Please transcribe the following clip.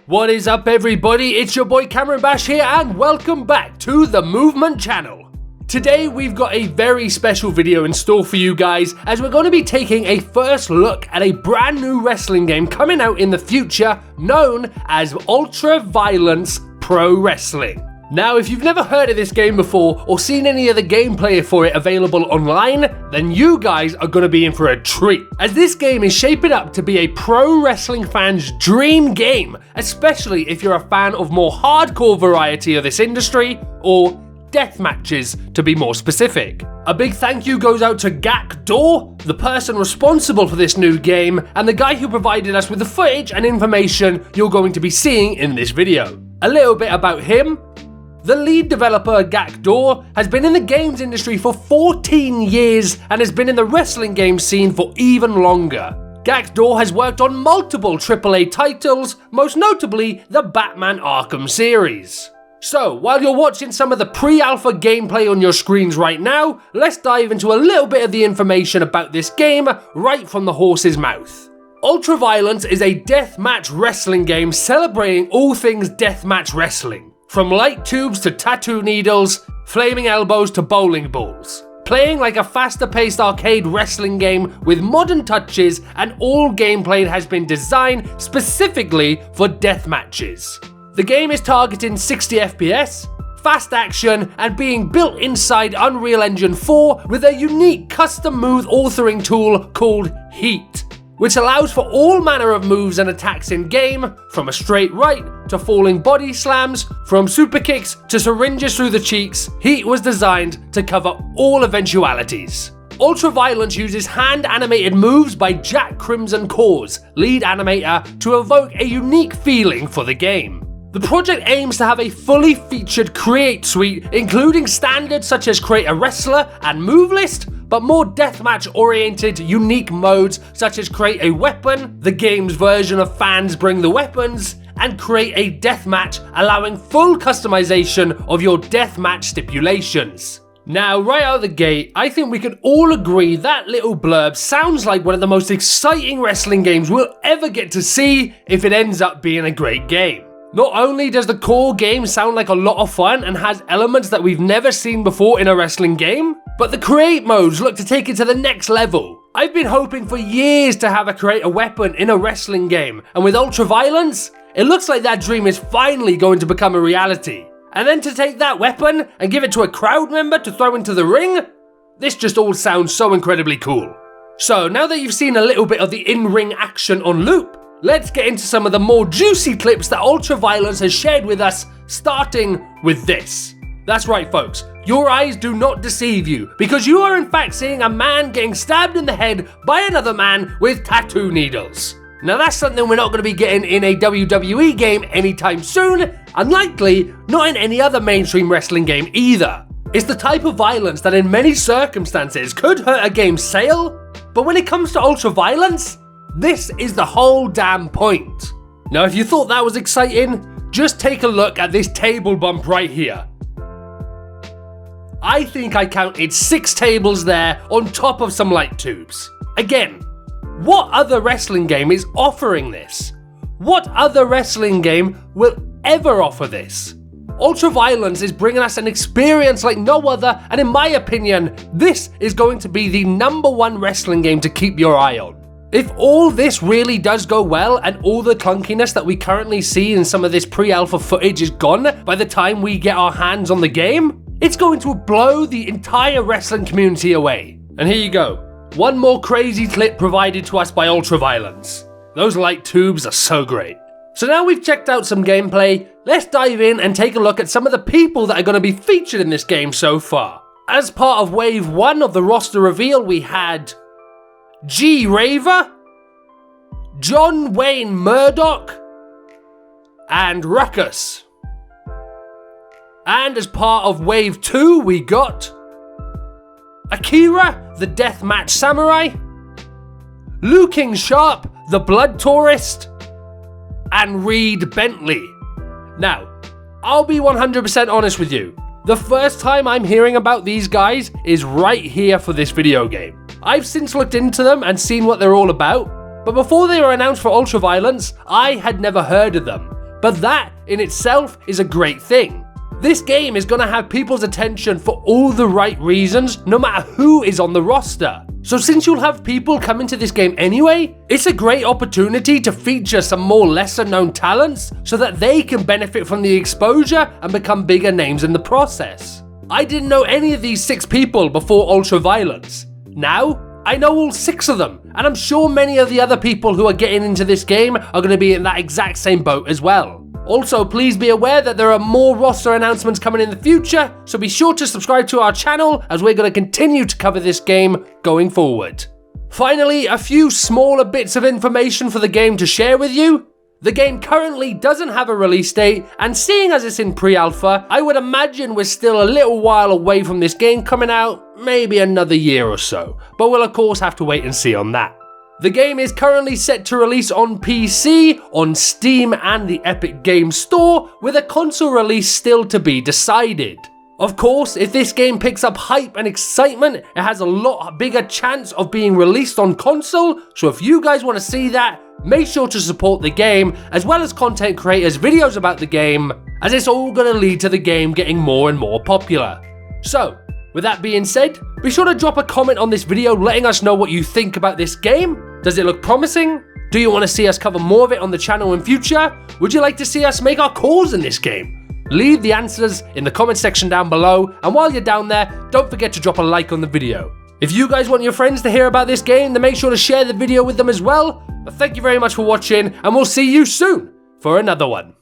What is up everybody, it's your boy Cameron Bash here and welcome back to the Movement channel. Today we've got a very special video in store for you guys as we're going to be taking a first look at a brand new wrestling game coming out in the future known as UltraViolence Pro Wrestling. Now, if you've never heard of this game before or seen any of the gameplay for it available online, then you guys are going to be in for a treat, as this game is shaping up to be a pro wrestling fan's dream game, especially if you're a fan of more hardcore variety of this industry, or death matches to be more specific. A big thank you goes out to Gakdor, the person responsible for this new game, and the guy who provided us with the footage and information you're going to be seeing in this video. A little bit about him. The lead developer, Gakdor, has been in the games industry for 14 years and has been in the wrestling game scene for even longer. Gakdor has worked on multiple AAA titles, most notably the Batman Arkham series. So, while you're watching some of the pre-alpha gameplay on your screens right now, let's dive into a little bit of the information about this game right from the horse's mouth. UltraViolence is a deathmatch wrestling game celebrating all things deathmatch wrestling. From light tubes to tattoo needles, flaming elbows to bowling balls. Playing like a faster paced arcade wrestling game with modern touches, and all gameplay has been designed specifically for death matches. The game is targeting 60 FPS, fast action, and being built inside Unreal Engine 4 with a unique custom move authoring tool called Heat, which allows for all manner of moves and attacks in game, from a straight right to falling body slams, from super kicks to syringes through the cheeks. Heat was designed to cover all eventualities. UltraViolence uses hand-animated moves by Jack Crimson Cause, lead animator, to evoke a unique feeling for the game. The project aims to have a fully featured create suite, including standards such as create a wrestler and move list, but more deathmatch oriented unique modes such as create a weapon, the game's version of fans bring the weapons, and create a deathmatch, allowing full customization of your deathmatch stipulations. Now, right out of the gate, I think we can all agree that little blurb sounds like one of the most exciting wrestling games we'll ever get to see if it ends up being a great game. Not only does the core game sound like a lot of fun and has elements that we've never seen before in a wrestling game, but the create modes look to take it to the next level. I've been hoping for years to have a create a weapon in a wrestling game, and with UltraViolence, it looks like that dream is finally going to become a reality. And then to take that weapon and give it to a crowd member to throw into the ring? This just all sounds so incredibly cool. So now that you've seen a little bit of the in-ring action on loop, let's get into some of the more juicy clips that UltraViolence has shared with us, starting with this. That's right folks, your eyes do not deceive you, because you are in fact seeing a man getting stabbed in the head by another man with tattoo needles. Now that's something we're not going to be getting in a WWE game anytime soon, and likely not in any other mainstream wrestling game either. It's the type of violence that in many circumstances could hurt a game's sale, but when it comes to UltraViolence, this is the whole damn point. Now if you thought that was exciting, just take a look at this table bump right here. I think I counted 6 tables there on top of some light tubes. Again, what other wrestling game is offering this? What other wrestling game will ever offer this? UltraViolence is bringing us an experience like no other, and in my opinion, this is going to be the #1 wrestling game to keep your eye on. If all this really does go well and all the clunkiness that we currently see in some of this pre-alpha footage is gone by the time we get our hands on the game, it's going to blow the entire wrestling community away. And here you go. One more crazy clip provided to us by UltraViolence. Those light tubes are so great. So now we've checked out some gameplay, let's dive in and take a look at some of the people that are going to be featured in this game so far. As part of Wave 1 of the roster reveal, we had G Raver, John Wayne Murdoch, and Ruckus. And as part of Wave 2, we got Akira, the Deathmatch Samurai, Liu King Sharp, the Blood Tourist, and Reed Bentley. Now, I'll be 100% honest with you. The first time I'm hearing about these guys is right here for this video game. I've since looked into them and seen what they're all about, but before they were announced for UltraViolence, I had never heard of them. but that in itself is a great thing. This game is going to have people's attention for all the right reasons, no matter who is on the roster. So since you'll have people come into this game anyway, it's a great opportunity to feature some more lesser known talents so that they can benefit from the exposure and become bigger names in the process. I didn't know any of these 6 people before UltraViolence. Now, I know all 6 of them, and I'm sure many of the other people who are getting into this game are going to be in that exact same boat as well. Also, please be aware that there are more roster announcements coming in the future, so be sure to subscribe to our channel as we're going to continue to cover this game going forward. Finally, a few smaller bits of information for the game to share with you. The game currently doesn't have a release date, and seeing as it's in pre-alpha, I would imagine we're still a little while away from this game coming out, maybe another year or so, but we'll of course have to wait and see on that. The game is currently set to release on PC, on Steam and the Epic Games Store, with a console release still to be decided. Of course, if this game picks up hype and excitement, it has a lot bigger chance of being released on console, so if you guys want to see that, make sure to support the game, as well as content creators' videos about the game, as it's all going to lead to the game getting more and more popular. So, with that being said, be sure to drop a comment on this video letting us know what you think about this game. Does it look promising? Do you want to see us cover more of it on the channel in future? Would you like to see us make our calls in this game? Leave the answers in the comment section down below, and while you're down there, don't forget to drop a like on the video. If you guys want your friends to hear about this game, then make sure to share the video with them as well. But thank you very much for watching, and we'll see you soon for another one.